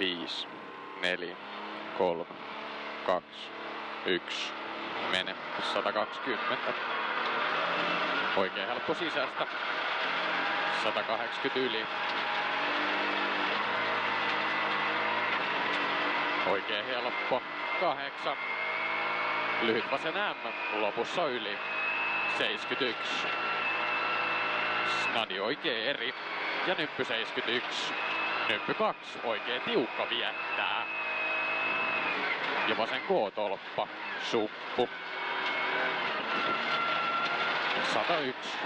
5, 4, 3, 2, 1. Mene. 120. Oikein helppo sisästä. 180 yli. Oikein helppo. 8. Lyhyt vasen M. Lopussa yli. 71. Snadi oikein eri. Ja nyppy 71. Nyppy 2. Oikein tiukka viettää. Ja vasen K-tolppa. Suppu. 101.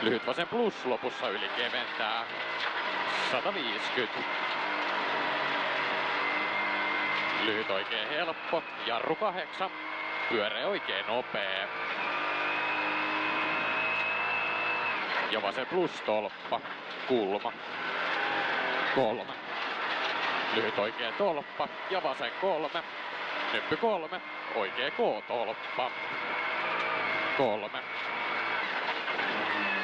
Lyhyt vasen plus lopussa yli keventää. 150. Lyhyt oikein helppo. Jarru 8. Pyöreä oikein nopee. Ja vasen plus tolppa. Kulma. 3. Lyhyt oikein tolppa. Ja vasen 3. Nyppy 3. Oikein K-tolppa. 3.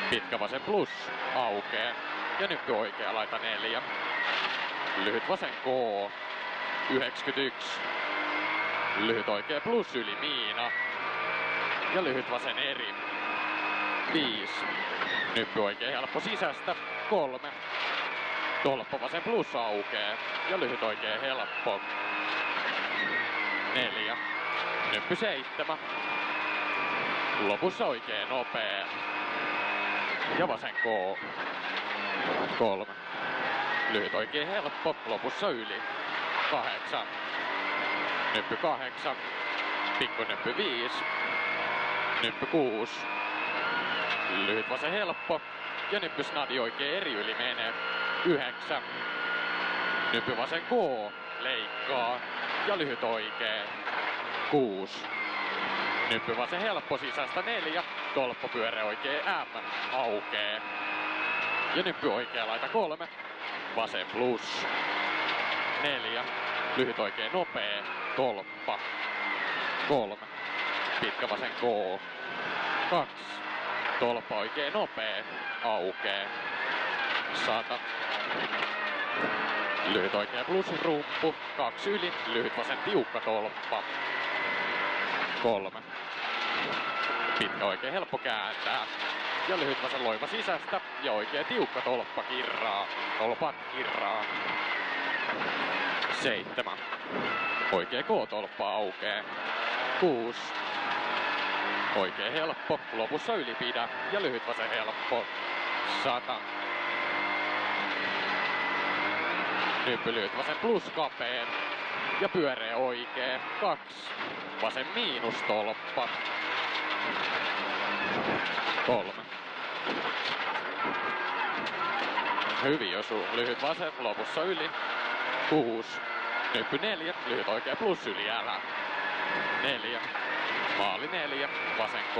Pitkä vasen plus. Aukee. Ja nyppy oikea laita 4. Lyhyt vasen K. 91. Lyhyt oikea plus yli miina. Ja lyhyt vasen eri. 5. Nyppy oikein helppo sisästä. 3. Tolppa vasen plus aukee. Ja lyhyt oikein helppo. 4. Nyppy 7. Lopussa oikein nopea. Ja vasen K. 3. Lyhyt oikein helppo. Lopussa yli. 8. Nyppy 8. Pikku nyppy 5. Nyppy 6. Lyhyt vasen helppo. Ja nyppy snadi oikein eri yli menee. 9. Nyppy vasen K. Leikkaa. Ja lyhyt oikein. 6. Nyppy vasen helppo sisästä 4. Tolppa pyöreä oikein M. Aukee. Ja nyppy oikea laita 3. Vasen plus. 4. Lyhyt oikein nopee. Tolppa. 3. Pitkä vasen K. 2. Tolppa oikein nopee. Aukee. 100. Lyhyt oikein plus rumppu. 2 yli. Lyhyt vasen tiukka tolppa. 3. Pitkä oikein helppo kääntää. Ja lyhyt vasen loiva sisästä. Ja oikein tiukka tolppa kirraa. Tolpat kirraa. 7. Oikein K-tolppa aukee. 6. Oikein helppo. Lopussa ylipidä. Ja lyhyt vasen helppo. 100. Nyppy lyhyt vasen plus kapeen. Ja pyöreä oikee. 2. Vasen miinus tolppa. 3. Hyvin osuu. Lyhyt vasen lopussa yli. 6. Nyppy 4. Lyhyt oikea plus yli älä. 4. Maali 4. Vasen K.